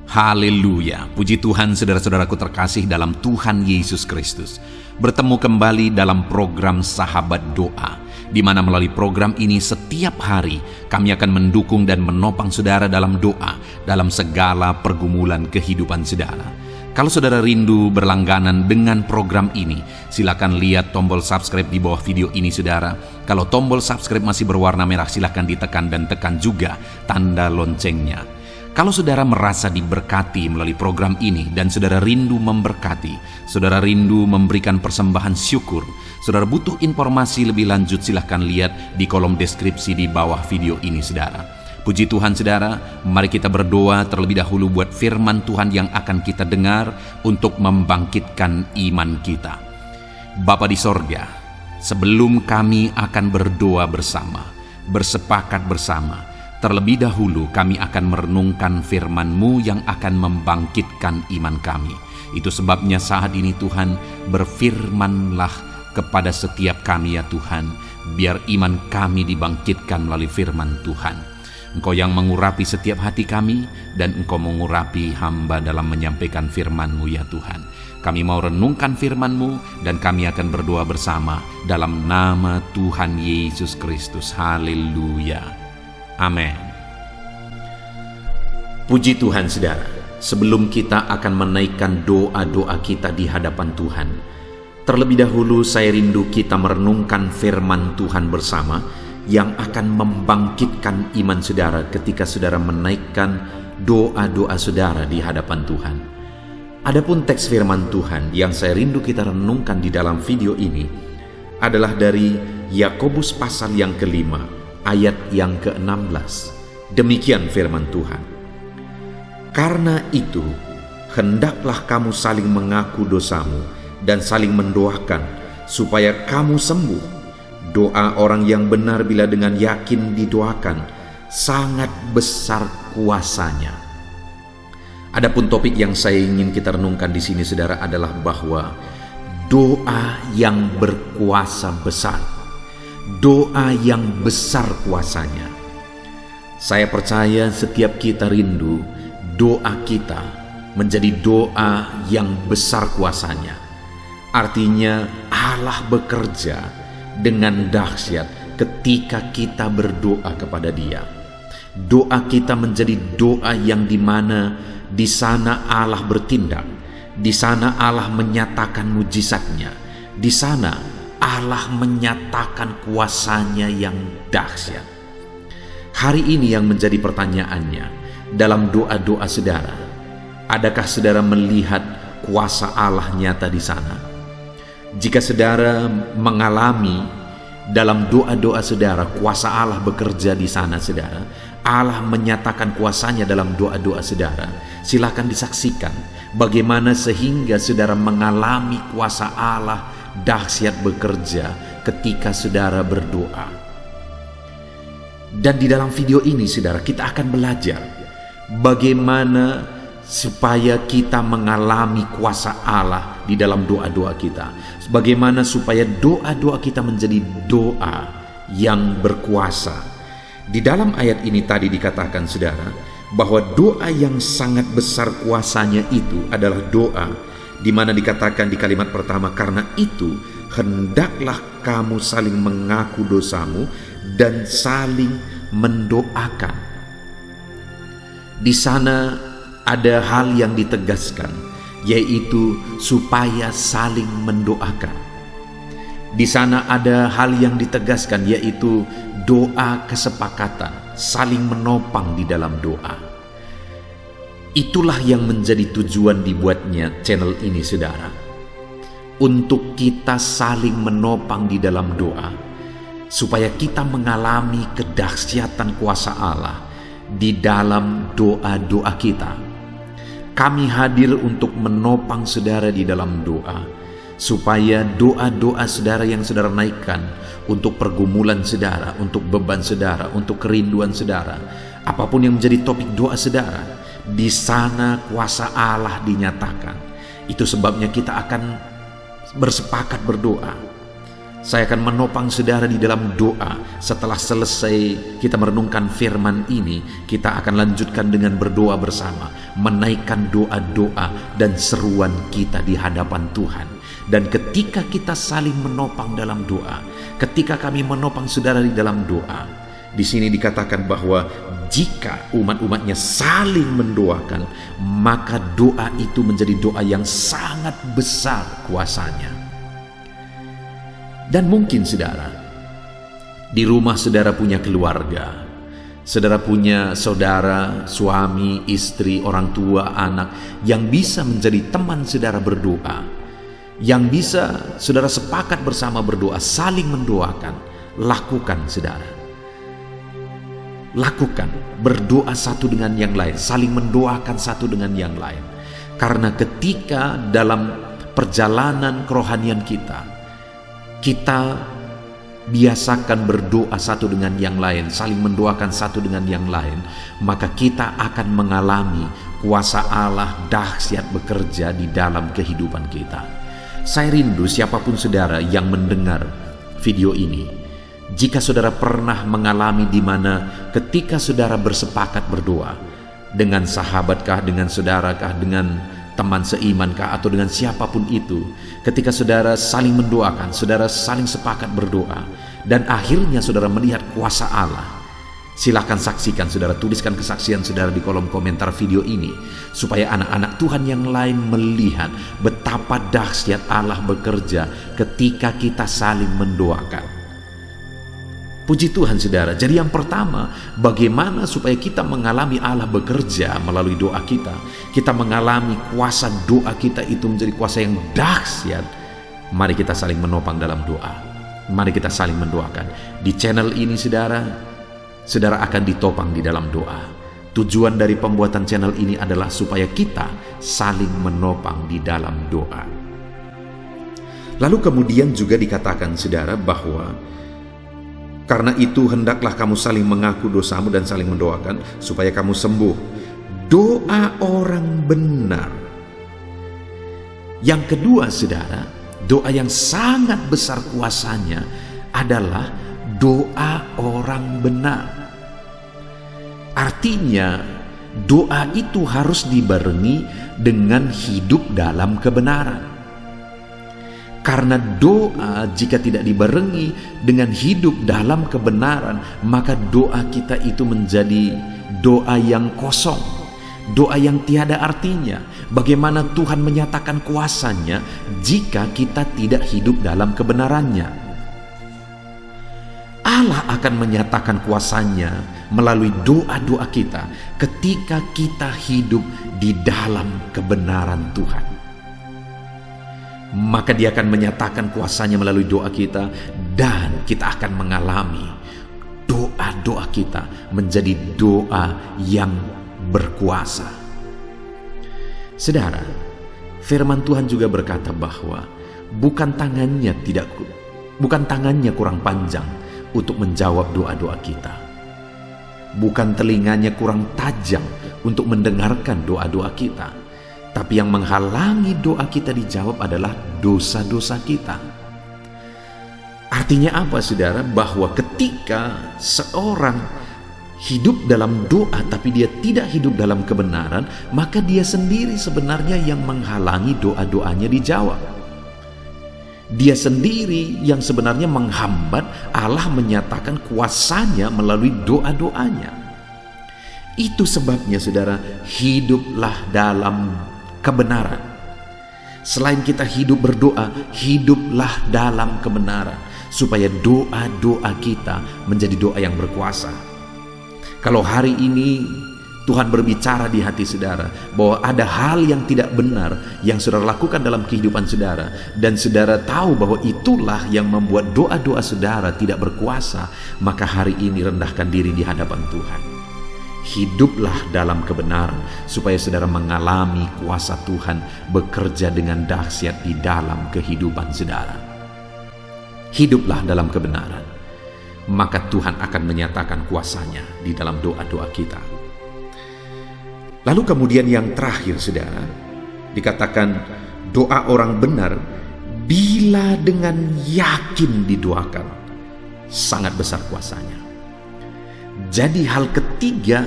Haleluya, puji Tuhan saudara-saudaraku terkasih dalam Tuhan Yesus Kristus. Bertemu kembali dalam program Sahabat Doa, di mana melalui program ini setiap hari kami akan mendukung dan menopang saudara dalam doa, dalam segala pergumulan kehidupan saudara. Kalau saudara rindu berlangganan dengan program ini, silakan lihat tombol subscribe di bawah video ini saudara. Kalau tombol subscribe masih berwarna merah, silakan ditekan dan tekan juga tanda loncengnya. Kalau saudara merasa diberkati melalui program ini dan saudara rindu memberkati, saudara rindu memberikan persembahan syukur, saudara butuh informasi lebih lanjut, silahkan lihat di kolom deskripsi di bawah video ini saudara. Puji Tuhan saudara, mari kita berdoa terlebih dahulu buat firman Tuhan yang akan kita dengar untuk membangkitkan iman kita. Bapa di sorga, sebelum kami akan berdoa bersama, bersepakat bersama, terlebih dahulu kami akan merenungkan firman-Mu yang akan membangkitkan iman kami. Itu sebabnya saat ini Tuhan, berfirmanlah kepada setiap kami ya Tuhan, biar iman kami dibangkitkan melalui firman Tuhan. Engkau yang mengurapi setiap hati kami, dan Engkau mengurapi hamba dalam menyampaikan firman-Mu ya Tuhan. Kami mau renungkan firman-Mu, dan kami akan berdoa bersama dalam nama Tuhan Yesus Kristus. Haleluya. Amin. Puji Tuhan saudara, sebelum kita akan menaikkan doa-doa kita di hadapan Tuhan, terlebih dahulu saya rindu kita merenungkan firman Tuhan bersama yang akan membangkitkan iman saudara ketika saudara menaikkan doa-doa saudara di hadapan Tuhan. Adapun teks firman Tuhan yang saya rindu kita renungkan di dalam video ini adalah dari Yakobus pasal yang kelima, ayat yang ke-16. Demikian firman Tuhan. Karena itu, hendaklah kamu saling mengaku dosamu dan saling mendoakan supaya kamu sembuh. Doa orang yang benar bila dengan yakin didoakan, sangat besar kuasanya. Adapun topik yang saya ingin kita renungkan di sini saudara adalah bahwa doa yang berkuasa besar. Doa yang besar kuasanya. Saya percaya setiap kita rindu doa kita menjadi doa yang besar kuasanya. Artinya Allah bekerja dengan dahsyat ketika kita berdoa kepada Dia. Doa kita menjadi doa yang dimana di sana Allah bertindak, di sana Allah menyatakan mujizatnya, di sana Allah menyatakan kuasanya yang dahsyat. Hari ini yang menjadi pertanyaannya dalam doa-doa saudara, adakah saudara melihat kuasa Allah nyata di sana? Jika saudara mengalami dalam doa-doa saudara kuasa Allah bekerja di sana saudara, Allah menyatakan kuasanya dalam doa-doa saudara, silakan disaksikan bagaimana sehingga saudara mengalami kuasa Allah dahsyat bekerja ketika saudara berdoa. Dan di dalam video ini saudara, kita akan belajar bagaimana supaya kita mengalami kuasa Allah di dalam doa-doa kita. Bagaimana supaya doa-doa kita menjadi doa yang berkuasa. Di dalam ayat ini tadi dikatakan saudara, bahwa doa yang sangat besar kuasanya itu adalah doa di mana dikatakan di kalimat pertama, karena itu hendaklah kamu saling mengaku dosamu dan saling mendoakan. Di sana ada hal yang ditegaskan, yaitu supaya saling mendoakan. Di sana ada hal yang ditegaskan, yaitu doa kesepakatan, saling menopang di dalam doa. Itulah yang menjadi tujuan dibuatnya channel ini saudara, untuk kita saling menopang di dalam doa, supaya kita mengalami kedahsyatan kuasa Allah di dalam doa-doa kita. Kami hadir untuk menopang saudara di dalam doa, supaya doa-doa saudara yang saudara naikkan untuk pergumulan saudara, untuk beban saudara, untuk kerinduan saudara, apapun yang menjadi topik doa saudara, di sana kuasa Allah dinyatakan. Itu sebabnya kita akan bersepakat berdoa. Saya akan menopang saudara di dalam doa. Setelah selesai kita merenungkan firman ini, kita akan lanjutkan dengan berdoa bersama, menaikkan doa-doa dan seruan kita di hadapan Tuhan. Dan ketika kita saling menopang dalam doa, ketika kami menopang saudara di dalam doa, di sini dikatakan bahwa jika umat-umatnya saling mendoakan, maka doa itu menjadi doa yang sangat besar kuasanya. Dan mungkin saudara, di rumah saudara punya keluarga, saudara punya saudara, suami, istri, orang tua, anak yang bisa menjadi teman saudara berdoa, yang bisa saudara sepakat bersama berdoa, saling mendoakan. Lakukan saudara, lakukan, berdoa satu dengan yang lain, saling mendoakan satu dengan yang lain. Karena ketika dalam perjalanan kerohanian kita biasakan berdoa satu dengan yang lain, saling mendoakan satu dengan yang lain, maka kita akan mengalami kuasa Allah dahsyat bekerja di dalam kehidupan kita. Saya rindu siapapun saudara yang mendengar video ini, jika saudara pernah mengalami di mana ketika saudara bersepakat berdoa dengan sahabatkah, dengan saudarakah, dengan teman seimankah, atau dengan siapapun itu, ketika saudara saling mendoakan, saudara saling sepakat berdoa, dan akhirnya saudara melihat kuasa Allah, silahkan saksikan, saudara tuliskan kesaksian saudara di kolom komentar video ini, supaya anak-anak Tuhan yang lain melihat betapa dahsyat Allah bekerja ketika kita saling mendoakan. Puji Tuhan saudara. Jadi yang pertama, bagaimana supaya kita mengalami Allah bekerja melalui doa kita, kita mengalami kuasa doa kita itu menjadi kuasa yang dahsyat. Mari kita saling menopang dalam doa. Mari kita saling mendoakan. Di channel ini saudara akan ditopang di dalam doa. Tujuan dari pembuatan channel ini adalah supaya kita saling menopang di dalam doa. Lalu kemudian juga dikatakan saudara bahwa karena itu hendaklah kamu saling mengaku dosamu dan saling mendoakan supaya kamu sembuh. Doa orang benar. Yang kedua saudara, doa yang sangat besar kuasanya adalah doa orang benar. Artinya doa itu harus dibarengi dengan hidup dalam kebenaran. Karena doa jika tidak dibarengi dengan hidup dalam kebenaran, maka doa kita itu menjadi doa yang kosong, doa yang tiada artinya. Bagaimana Tuhan menyatakan kuasanya jika kita tidak hidup dalam kebenarannya? Allah akan menyatakan kuasanya melalui doa-doa kita ketika kita hidup di dalam kebenaran Tuhan. Maka dia akan menyatakan kuasanya melalui doa kita, dan kita akan mengalami doa-doa kita menjadi doa yang berkuasa. Saudara, firman Tuhan juga berkata bahwa bukan tangannya kurang panjang untuk menjawab doa-doa kita. Bukan telinganya kurang tajam untuk mendengarkan doa-doa kita. Tapi yang menghalangi doa kita dijawab adalah dosa-dosa kita. Artinya apa saudara? Bahwa ketika seorang hidup dalam doa tapi dia tidak hidup dalam kebenaran, maka dia sendiri sebenarnya yang menghalangi doa-doanya dijawab. Dia sendiri yang sebenarnya menghambat Allah menyatakan kuasanya melalui doa-doanya. Itu sebabnya saudara, hiduplah dalam kebenaran. Selain kita hidup berdoa, hiduplah dalam kebenaran, supaya doa-doa kita menjadi doa yang berkuasa. Kalau hari ini Tuhan berbicara di hati saudara bahwa ada hal yang tidak benar yang saudara lakukan dalam kehidupan saudara, dan saudara tahu bahwa itulah yang membuat doa-doa saudara tidak berkuasa, maka hari ini rendahkan diri di hadapan Tuhan. Hiduplah dalam kebenaran supaya saudara mengalami kuasa Tuhan bekerja dengan dahsyat di dalam kehidupan saudara. Hiduplah dalam kebenaran, maka Tuhan akan menyatakan kuasanya di dalam doa-doa kita. Lalu kemudian yang terakhir saudara, dikatakan doa orang benar bila dengan yakin didoakan, sangat besar kuasanya. Jadi hal ketiga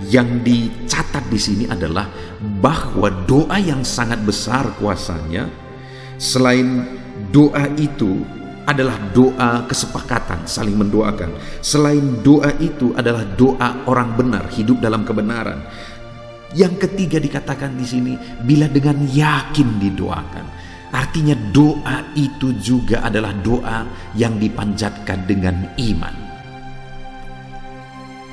yang dicatat di sini adalah bahwa doa yang sangat besar kuasanya, selain doa itu adalah doa kesepakatan, saling mendoakan. Selain doa itu adalah doa orang benar, hidup dalam kebenaran. Yang ketiga dikatakan di sini, bila dengan yakin didoakan. Artinya doa itu juga adalah doa yang dipanjatkan dengan iman.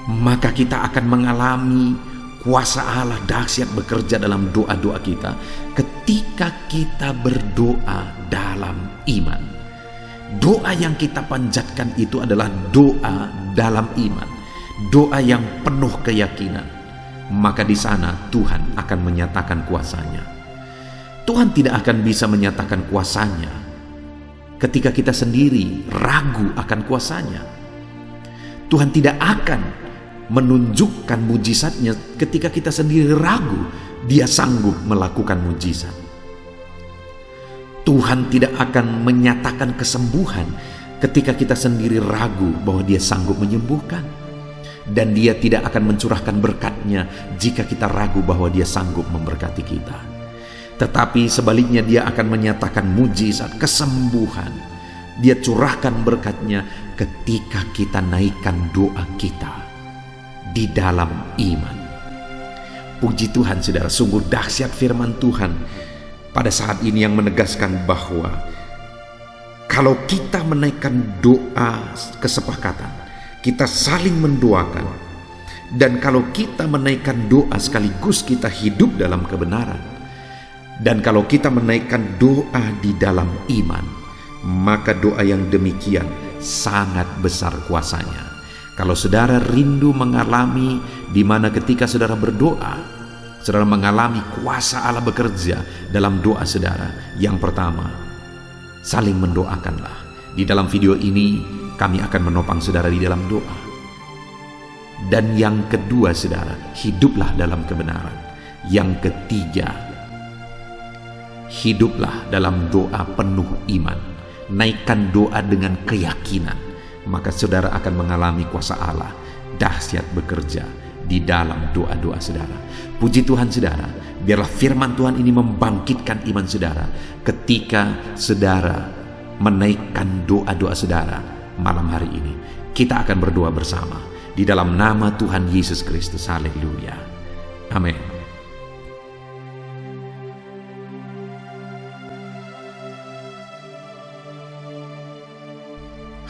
Maka kita akan mengalami kuasa Allah dahsyat bekerja dalam doa-doa kita ketika kita berdoa dalam iman. Doa yang kita panjatkan itu adalah doa dalam iman, doa yang penuh keyakinan. Maka di sana Tuhan akan menyatakan kuasanya. Tuhan tidak akan bisa menyatakan kuasanya ketika kita sendiri ragu akan kuasanya. Tuhan tidak akan menunjukkan mujizatnya ketika kita sendiri ragu Dia sanggup melakukan mujizat. Tuhan tidak akan menyatakan kesembuhan ketika kita sendiri ragu bahwa Dia sanggup menyembuhkan. Dan Dia tidak akan mencurahkan berkat-Nya jika kita ragu bahwa Dia sanggup memberkati kita. Tetapi sebaliknya Dia akan menyatakan mujizat, kesembuhan. Dia curahkan berkat-Nya ketika kita naikkan doa kita di dalam iman. Puji Tuhan saudara, sungguh dahsyat firman Tuhan pada saat ini yang menegaskan bahwa kalau kita menaikkan doa kesepakatan, kita saling mendoakan, dan kalau kita menaikkan doa sekaligus kita hidup dalam kebenaran, dan kalau kita menaikkan doa di dalam iman, maka doa yang demikian sangat besar kuasanya. Kalau saudara rindu mengalami di mana ketika saudara berdoa, saudara mengalami kuasa Allah bekerja dalam doa saudara. Yang pertama, saling mendoakanlah. Di dalam video ini kami akan menopang saudara di dalam doa. Dan yang kedua saudara, hiduplah dalam kebenaran. Yang ketiga, hiduplah dalam doa penuh iman. Naikkan doa dengan keyakinan, maka saudara akan mengalami kuasa Allah dahsyat bekerja di dalam doa-doa saudara. Puji Tuhan saudara, biarlah firman Tuhan ini membangkitkan iman saudara ketika saudara menaikkan doa-doa saudara malam hari ini. Kita akan berdoa bersama di dalam nama Tuhan Yesus Kristus. Haleluya. Amin.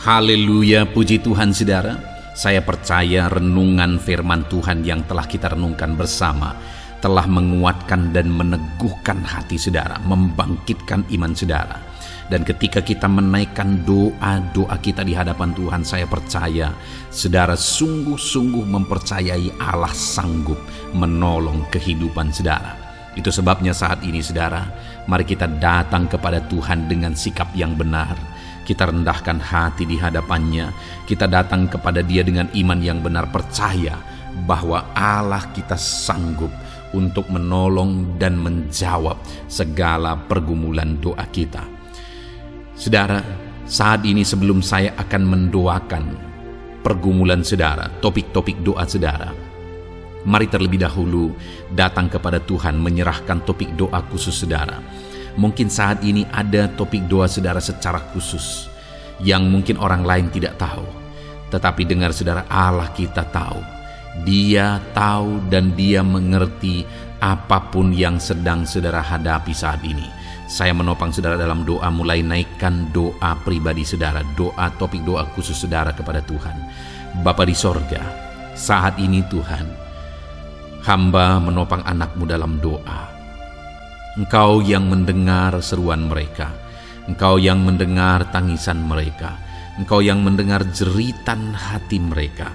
Haleluya, puji Tuhan saudara. Saya percaya renungan firman Tuhan yang telah kita renungkan bersama telah menguatkan dan meneguhkan hati saudara, membangkitkan iman saudara. Dan ketika kita menaikkan doa-doa kita di hadapan Tuhan, saya percaya saudara sungguh-sungguh mempercayai Allah sanggup menolong kehidupan saudara. Itu sebabnya saat ini saudara, mari kita datang kepada Tuhan dengan sikap yang benar. Kita rendahkan hati di hadapannya. Kita datang kepada Dia dengan iman yang benar, percaya bahwa Allah kita sanggup untuk menolong dan menjawab segala pergumulan doa kita. Saudara, saat ini sebelum saya akan mendoakan pergumulan saudara, topik-topik doa saudara, mari terlebih dahulu datang kepada Tuhan menyerahkan topik doa khusus saudara. Mungkin saat ini ada topik doa saudara secara khusus yang mungkin orang lain tidak tahu. Tetapi dengar saudara, Allah kita tahu. Dia tahu dan Dia mengerti apapun yang sedang saudara hadapi saat ini. Saya menopang saudara dalam doa, mulai naikkan doa pribadi saudara, doa topik doa khusus saudara kepada Tuhan. Bapa di sorga, saat ini Tuhan, hamba menopang anak-Mu dalam doa. Engkau yang mendengar seruan mereka, Engkau yang mendengar tangisan mereka, Engkau yang mendengar jeritan hati mereka.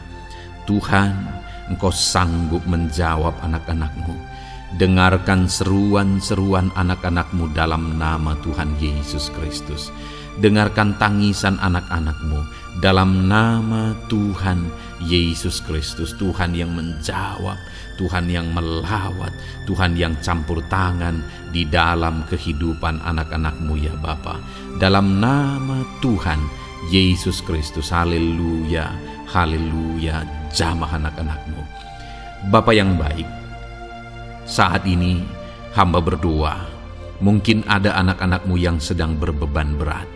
Tuhan, Engkau sanggup menjawab anak-anak-Mu. Dengarkan seruan-seruan anak-anak-Mu dalam nama Tuhan Yesus Kristus. Dengarkan tangisan anak-anak-Mu dalam nama Tuhan Yesus Kristus. Tuhan yang menjawab, Tuhan yang melawat, Tuhan yang campur tangan di dalam kehidupan anak-anak-Mu ya Bapa. Dalam nama Tuhan Yesus Kristus, haleluya, haleluya, jamah anak-anak-Mu. Bapa yang baik, saat ini hamba berdoa, mungkin ada anak-anak-Mu yang sedang berbeban berat.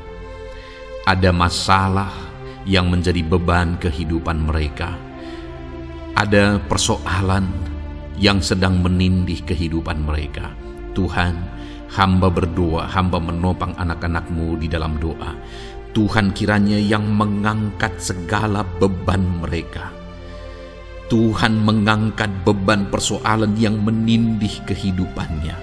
Ada masalah yang menjadi beban kehidupan mereka. Ada persoalan yang sedang menindih kehidupan mereka. Tuhan, hamba berdoa, hamba menopang anak-anak-Mu di dalam doa. Tuhan kiranya yang mengangkat segala beban mereka. Tuhan mengangkat beban persoalan yang menindih kehidupannya.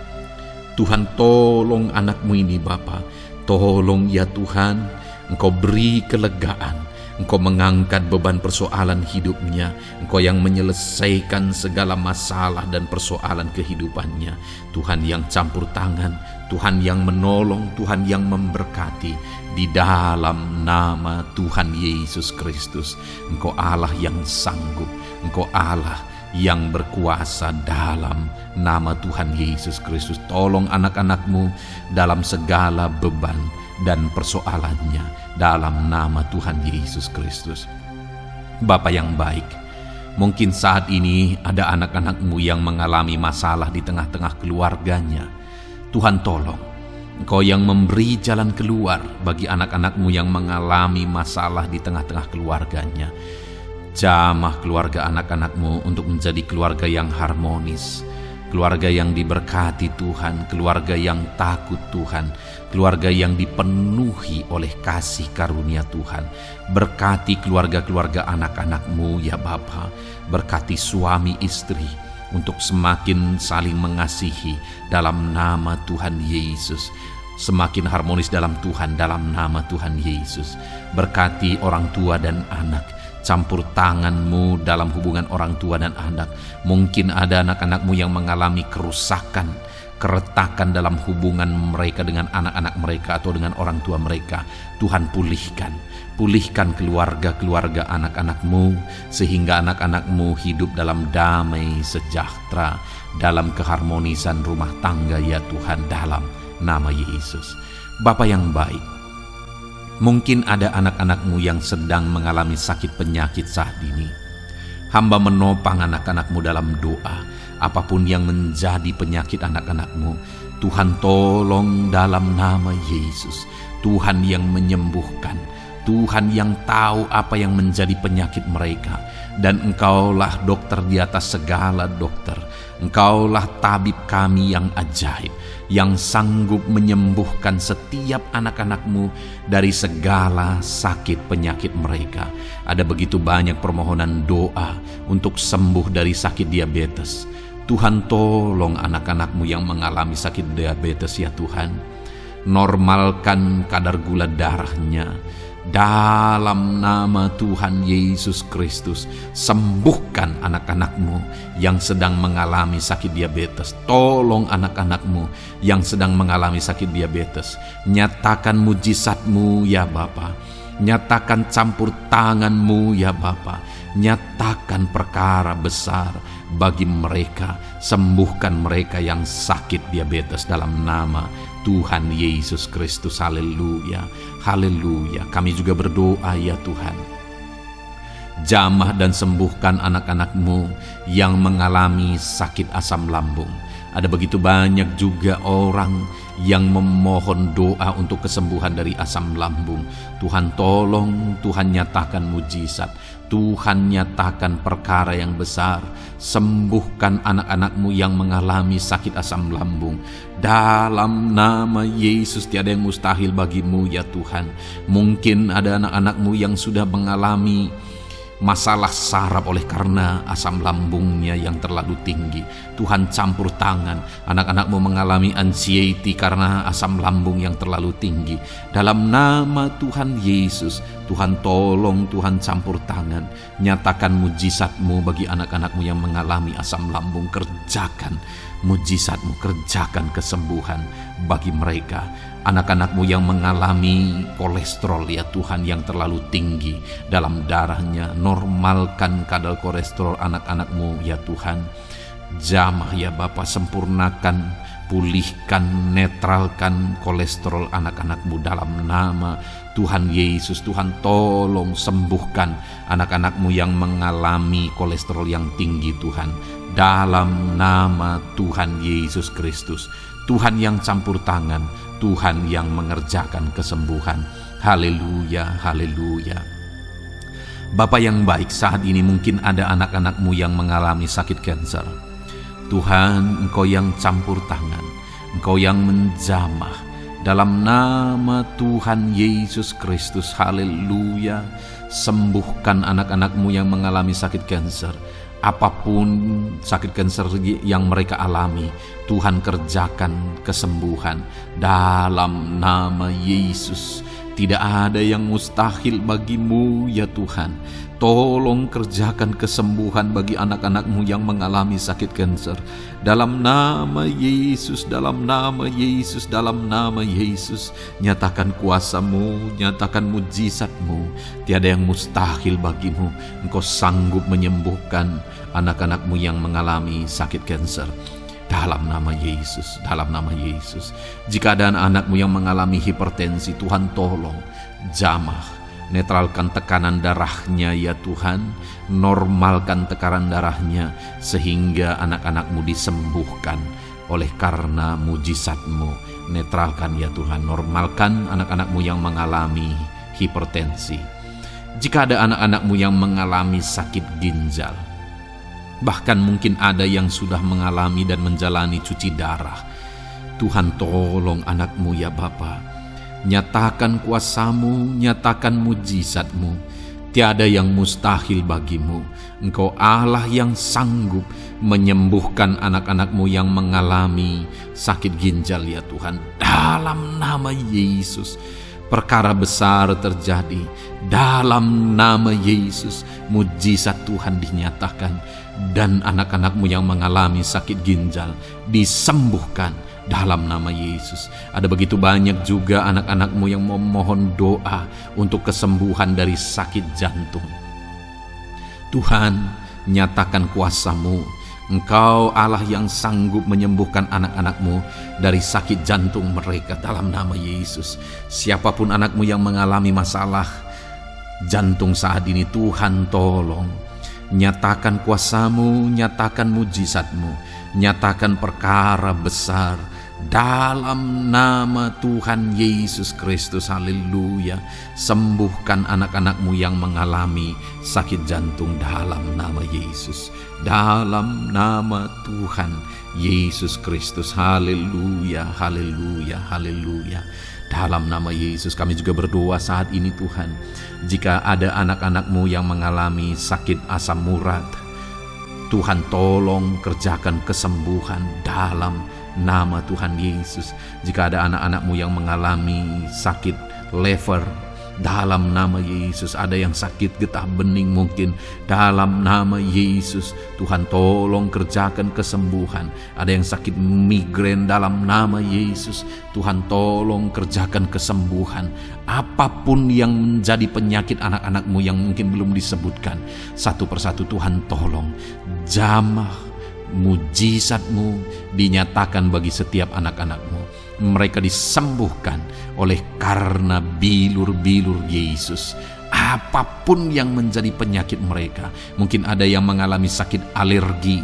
Tuhan, tolong anak-Mu ini Bapa. Tolong ya Tuhan, Engkau beri kelegaan. Engkau mengangkat beban persoalan hidupnya. Engkau yang menyelesaikan segala masalah dan persoalan kehidupannya. Tuhan yang campur tangan, Tuhan yang menolong, Tuhan yang memberkati. Di dalam nama Tuhan Yesus Kristus, Engkau Allah yang sanggup, Engkau Allah yang berkuasa. Dalam nama Tuhan Yesus Kristus, tolong anak-anak-Mu dalam segala beban dan persoalannya, dalam nama Tuhan Yesus Kristus. Bapa yang baik, mungkin saat ini ada anak-anak-Mu yang mengalami masalah di tengah-tengah keluarganya. Tuhan tolong, Engkau yang memberi jalan keluar bagi anak-anak-Mu yang mengalami masalah di tengah-tengah keluarganya. Jamah keluarga anak-anak-Mu untuk menjadi keluarga yang harmonis, keluarga yang diberkati Tuhan, keluarga yang takut Tuhan, keluarga yang dipenuhi oleh kasih karunia Tuhan. Berkati keluarga-keluarga anak-anak-Mu ya Bapa. Berkati suami istri untuk semakin saling mengasihi dalam nama Tuhan Yesus. Semakin harmonis dalam Tuhan, dalam nama Tuhan Yesus. Berkati orang tua dan anak. Campur tangan-Mu dalam hubungan orang tua dan anak. Mungkin ada anak-anak-Mu yang mengalami kerusakan, keretakan dalam hubungan mereka dengan anak-anak mereka atau dengan orang tua mereka. Tuhan pulihkan keluarga-keluarga anak-anak-Mu, sehingga anak-anak-Mu hidup dalam damai sejahtera, dalam keharmonisan rumah tangga ya Tuhan, dalam nama Yesus. Bapa yang baik, mungkin ada anak-anak-Mu yang sedang mengalami sakit penyakit saat ini. Hamba menopang anak-anak-Mu dalam doa. Apapun yang menjadi penyakit anak-anak-Mu, Tuhan tolong dalam nama Yesus. Tuhan yang menyembuhkan, Tuhan yang tahu apa yang menjadi penyakit mereka. Dan Engkaulah dokter di atas segala dokter. Engkaulah tabib kami yang ajaib, yang sanggup menyembuhkan setiap anak-anak-Mu dari segala sakit penyakit mereka. Ada begitu banyak permohonan doa untuk sembuh dari sakit diabetes. Tuhan tolong anak-anak-Mu yang mengalami sakit diabetes ya Tuhan. Normalkan kadar gula darahnya. Dalam nama Tuhan Yesus Kristus, sembuhkan anak-anak-Mu yang sedang mengalami sakit diabetes. Tolong anak-anak-Mu yang sedang mengalami sakit diabetes. Nyatakan mujizat-Mu ya Bapa. Nyatakan campur tangan-Mu ya Bapa. Nyatakan perkara besar bagi mereka. Sembuhkan mereka yang sakit diabetes dalam nama Tuhan Yesus Kristus. Haleluya, haleluya. Kami juga berdoa ya Tuhan, jamah dan sembuhkan anak-anak-Mu yang mengalami sakit asam lambung. Ada begitu banyak juga orang yang memohon doa untuk kesembuhan dari asam lambung. Tuhan tolong, Tuhan nyatakan mujizat, Tuhan nyatakan perkara yang besar. Sembuhkan anak-anak-Mu yang mengalami sakit asam lambung. Dalam nama Yesus, tiada yang mustahil bagi-Mu ya Tuhan. Mungkin ada anak-anak-Mu yang sudah mengalami masalah saraf oleh karena asam lambungnya yang terlalu tinggi. Tuhan campur tangan. Anak-anak-Mu mengalami anxiety karena asam lambung yang terlalu tinggi. Dalam nama Tuhan Yesus, Tuhan tolong, Tuhan campur tangan. Nyatakan mujizat-Mu bagi anak-anak-Mu yang mengalami asam lambung. Kerjakan mujizat-Mu, kerjakan kesembuhan bagi mereka. Anak-anak-Mu yang mengalami kolesterol ya Tuhan yang terlalu tinggi dalam darahnya, normalkan kadar kolesterol anak-anak-Mu ya Tuhan. Jamah ya Bapa, sempurnakan, pulihkan, netralkan kolesterol anak-anak-Mu dalam nama Tuhan Yesus. Tuhan tolong sembuhkan anak-anak-Mu yang mengalami kolesterol yang tinggi Tuhan, dalam nama Tuhan Yesus Kristus. Tuhan yang campur tangan, Tuhan yang mengerjakan kesembuhan. Haleluya, haleluya. Bapa yang baik, saat ini mungkin ada anak-anak-Mu yang mengalami sakit kanker. Tuhan, Engkau yang campur tangan, Engkau yang menjamah, dalam nama Tuhan Yesus Kristus. Haleluya. Sembuhkan anak-anak-Mu yang mengalami sakit kanker. Apapun sakit kanker yang mereka alami, Tuhan kerjakan kesembuhan dalam nama Yesus. Tidak ada yang mustahil bagi-Mu ya Tuhan. Tolong kerjakan kesembuhan bagi anak-anak-Mu yang mengalami sakit kanker. Dalam nama Yesus, dalam nama Yesus, dalam nama Yesus. Nyatakan kuasa-Mu, nyatakan mujizat-Mu. Tiada yang mustahil bagi-Mu. Engkau sanggup menyembuhkan anak-anak-Mu yang mengalami sakit kanker. Dalam nama Yesus, dalam nama Yesus. Jika ada anak-anak-Mu yang mengalami hipertensi, Tuhan tolong jamah, netralkan tekanan darahnya ya Tuhan, normalkan tekanan darahnya sehingga anak-anak-Mu disembuhkan oleh karena mujizat-Mu. Netralkan ya Tuhan, normalkan anak-anak-Mu yang mengalami hipertensi. Jika ada anak-anak-Mu yang mengalami sakit ginjal, bahkan mungkin ada yang sudah mengalami dan menjalani cuci darah, Tuhan tolong anak-Mu ya Bapa. Nyatakan kuasa-Mu, nyatakan mujizat-Mu. Tiada yang mustahil bagi-Mu. Engkau Allah yang sanggup menyembuhkan anak-anak-Mu yang mengalami sakit ginjal ya Tuhan. Dalam nama Yesus, perkara besar terjadi. Dalam nama Yesus, mujizat Tuhan dinyatakan. Dan anak-anak-Mu yang mengalami sakit ginjal disembuhkan dalam nama Yesus. Ada begitu banyak juga anak-anak-Mu yang memohon doa untuk kesembuhan dari sakit jantung. Tuhan, nyatakan kuasa-Mu. Engkau Allah yang sanggup menyembuhkan anak-anak-Mu dari sakit jantung mereka dalam nama Yesus. Siapapun anak-Mu yang mengalami masalah jantung saat ini, Tuhan tolong. Nyatakan kuasa-Mu, nyatakan mujizat-Mu, nyatakan perkara besar dalam nama Tuhan Yesus Kristus. Haleluya. Sembuhkan anak-anak-Mu yang mengalami sakit jantung dalam nama Yesus, dalam nama Tuhan Yesus Kristus. Haleluya, haleluya, haleluya. Dalam nama Yesus kami juga berdoa saat ini Tuhan. Jika ada anak-anak-Mu yang mengalami sakit asam urat, Tuhan tolong kerjakan kesembuhan dalam nama Tuhan Yesus. Jika ada anak-anak-Mu yang mengalami sakit liver, dalam nama Yesus. Ada yang sakit getah bening mungkin, dalam nama Yesus Tuhan tolong kerjakan kesembuhan. Ada yang sakit migrain, dalam nama Yesus Tuhan tolong kerjakan kesembuhan. Apapun yang menjadi penyakit anak-anak-Mu yang mungkin belum disebutkan, satu persatu Tuhan tolong jamah mujizat-Mu dinyatakan bagi setiap anak-anak-Mu. Mereka disembuhkan oleh karena bilur-bilur Yesus. Apapun yang menjadi penyakit mereka, mungkin ada yang mengalami sakit alergi,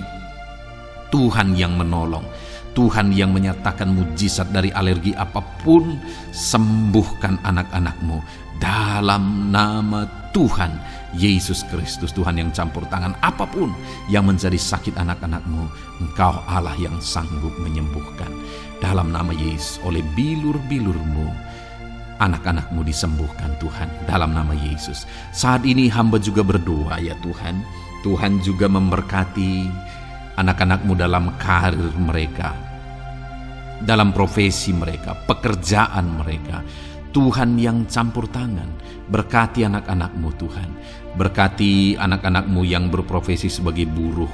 Tuhan yang menolong, Tuhan yang menyatakan mujizat dari alergi apapun. Sembuhkan anak-anak-Mu dalam nama Tuhan Yesus Kristus. Tuhan yang campur tangan, apapun yang menjadi sakit anak-anak-Mu, Engkau Allah yang sanggup menyembuhkan. Dalam nama Yesus, oleh bilur-bilur-Mu anak-anak-Mu disembuhkan Tuhan, dalam nama Yesus. Saat ini hamba juga berdoa ya Tuhan, Tuhan juga memberkati anak-anak-Mu dalam karir mereka, dalam profesi mereka, pekerjaan mereka. Tuhan yang campur tangan, berkati anak-anak-Mu Tuhan. Berkati anak-anak-Mu yang berprofesi sebagai buruh.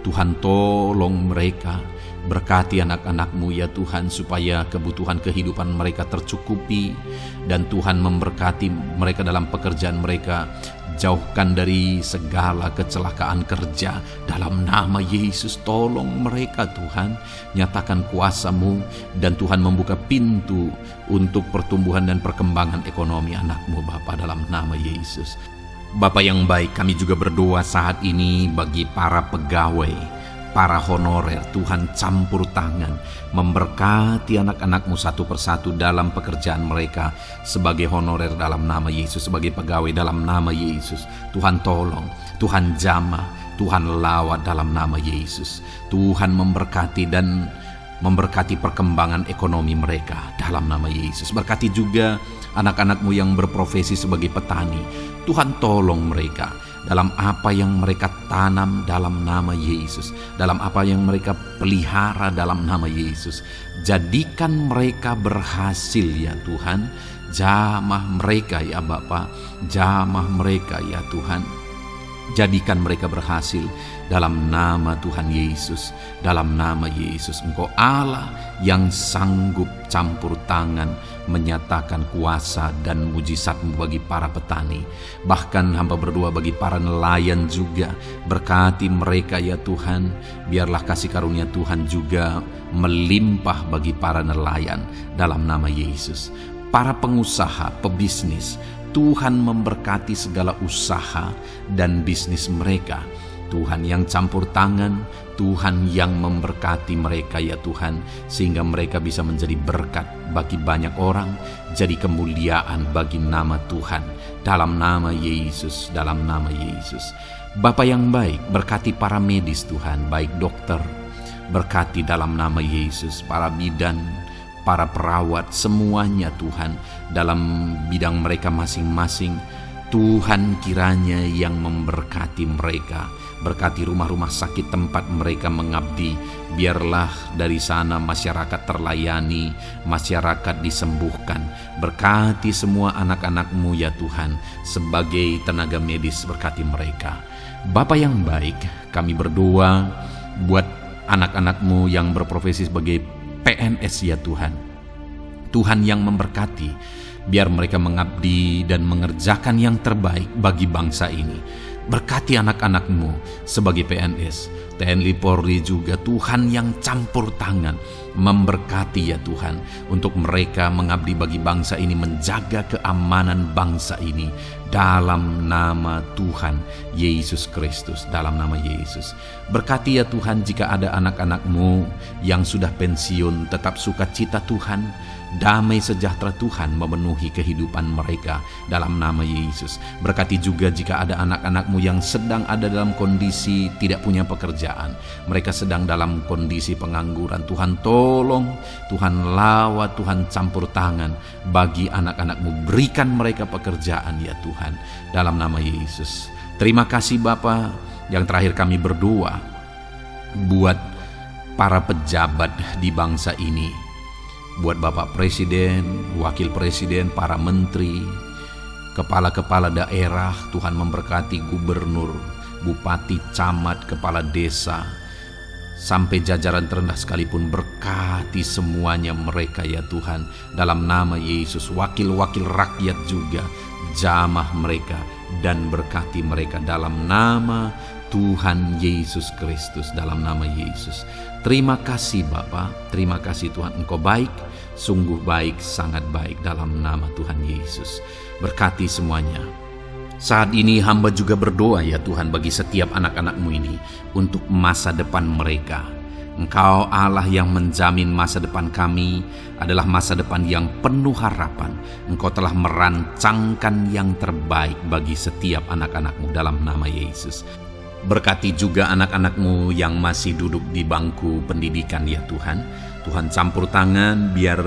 Tuhan tolong mereka Berkati anak-anak-Mu ya Tuhan, supaya kebutuhan kehidupan mereka tercukupi, dan Tuhan memberkati mereka dalam pekerjaan mereka. Jauhkan dari segala kecelakaan kerja dalam nama Yesus. Tolong mereka Tuhan, nyatakan kuasa-Mu, dan Tuhan membuka pintu untuk pertumbuhan dan perkembangan ekonomi anak-Mu Bapa, dalam nama Yesus. Bapa yang baik, kami juga berdoa saat ini bagi para pegawai, para honorer. Tuhan campur tangan, memberkati anak-anak-Mu satu persatu dalam pekerjaan mereka sebagai honorer dalam nama Yesus, sebagai pegawai dalam nama Yesus. Tuhan tolong, Tuhan jamah, Tuhan lawat dalam nama Yesus. Tuhan memberkati dan memberkati perkembangan ekonomi mereka dalam nama Yesus. Berkati juga anak-anak-Mu yang berprofesi sebagai petani. Tuhan tolong mereka dalam apa yang mereka tanam dalam nama Yesus, dalam apa yang mereka pelihara dalam nama Yesus. Jadikan mereka berhasil ya Tuhan. Jamah mereka ya Bapa, jamah mereka ya Tuhan. Jadikan mereka berhasil dalam nama Tuhan Yesus, dalam nama Yesus. Engkau Allah yang sanggup campur tangan, menyatakan kuasa dan mujizat-Mu bagi para petani. Bahkan hamba berdoa bagi para nelayan juga. Berkati mereka ya Tuhan. Biarlah kasih karunia Tuhan juga melimpah bagi para nelayan dalam nama Yesus. Para pengusaha, pebisnis, Tuhan memberkati segala usaha dan bisnis mereka. Tuhan yang campur tangan, Tuhan yang memberkati mereka ya Tuhan, sehingga mereka bisa menjadi berkat bagi banyak orang, jadi kemuliaan bagi nama Tuhan, dalam nama Yesus, dalam nama Yesus. Bapa yang baik, berkati para medis Tuhan, baik dokter, berkati dalam nama Yesus, para bidan, para perawat, semuanya Tuhan, dalam bidang mereka masing-masing. Tuhan kiranya yang memberkati mereka. Berkati rumah-rumah sakit tempat mereka mengabdi. Biarlah dari sana masyarakat terlayani, masyarakat disembuhkan. Berkati semua anak-anak-Mu ya Tuhan, sebagai tenaga medis, berkati mereka. Bapa yang baik, kami berdoa buat anak-anak-Mu yang berprofesi sebagai PNS ya Tuhan. Tuhan yang memberkati, biar mereka mengabdi dan mengerjakan yang terbaik bagi bangsa ini. Berkati anak-anak-Mu sebagai PNS, TNI Polri juga. Tuhan yang campur tangan, memberkati ya Tuhan, untuk mereka mengabdi bagi bangsa ini, menjaga keamanan bangsa ini dalam nama Tuhan Yesus Kristus, dalam nama Yesus. Berkati ya Tuhan, jika ada anak-anak-Mu yang sudah pensiun, tetap sukacita Tuhan, damai sejahtera Tuhan memenuhi kehidupan mereka dalam nama Yesus. Berkati juga jika ada anak-anak-Mu yang sedang ada dalam kondisi tidak punya pekerjaan, mereka sedang dalam kondisi pengangguran. Tuhan tolong, Tuhan lawat, Tuhan campur tangan bagi anak-anak-Mu. Berikan mereka pekerjaan ya Tuhan, dalam nama Yesus. Terima kasih Bapa. Yang terakhir kami berdoa buat para pejabat di bangsa ini, buat Bapak Presiden, Wakil Presiden, para menteri, kepala-kepala daerah. Tuhan memberkati gubernur, bupati, camat, kepala desa, sampai jajaran terendah sekalipun. Berkati semuanya mereka ya Tuhan, dalam nama Yesus. Wakil-wakil rakyat juga, jamah mereka dan berkati mereka dalam nama Tuhan Yesus Kristus, dalam nama Yesus. Terima kasih Bapa, terima kasih Tuhan, Engkau baik, sungguh baik, sangat baik, dalam nama Tuhan Yesus. Berkati semuanya. Saat ini hamba juga berdoa ya Tuhan bagi setiap anak-anak-Mu ini, untuk masa depan mereka. Engkau Allah yang menjamin masa depan kami adalah masa depan yang penuh harapan. Engkau telah merancangkan yang terbaik bagi setiap anak-anak-Mu dalam nama Yesus. Berkati juga anak-anak-Mu yang masih duduk di bangku pendidikan ya Tuhan. Tuhan campur tangan, biar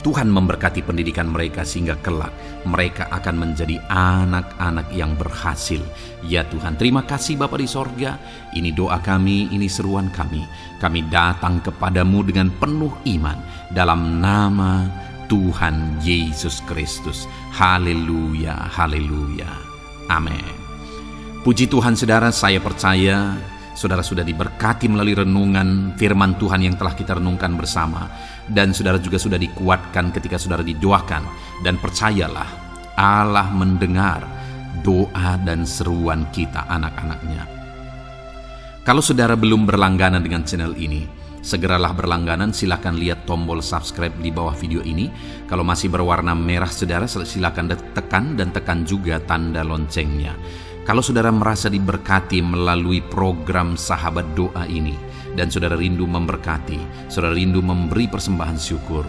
Tuhan memberkati pendidikan mereka sehingga kelak mereka akan menjadi anak-anak yang berhasil. Ya Tuhan, terima kasih Bapa di sorga. Ini doa kami, ini seruan kami. Kami datang kepadamu dengan penuh iman dalam nama Tuhan Yesus Kristus. Haleluya, haleluya. Amin. Puji Tuhan saudara, saya percaya saudara sudah diberkati melalui renungan firman Tuhan yang telah kita renungkan bersama, dan saudara juga sudah dikuatkan ketika saudara didoakan. Dan percayalah, Allah mendengar doa dan seruan kita anak-anaknya. Kalau saudara belum berlangganan dengan channel ini, segeralah berlangganan. Silakan lihat tombol subscribe di bawah video ini. Kalau masih berwarna merah, saudara silakan tekan, dan tekan juga tanda loncengnya. Kalau saudara merasa diberkati melalui program Sahabat Doa ini, dan saudara rindu memberkati, saudara rindu memberi persembahan syukur,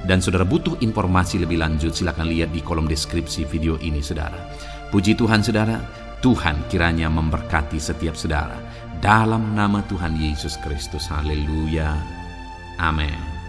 dan saudara butuh informasi lebih lanjut, silakan lihat di kolom deskripsi video ini, saudara. Puji Tuhan, saudara. Tuhan kiranya memberkati setiap saudara. Dalam nama Tuhan Yesus Kristus. Haleluya. Amin.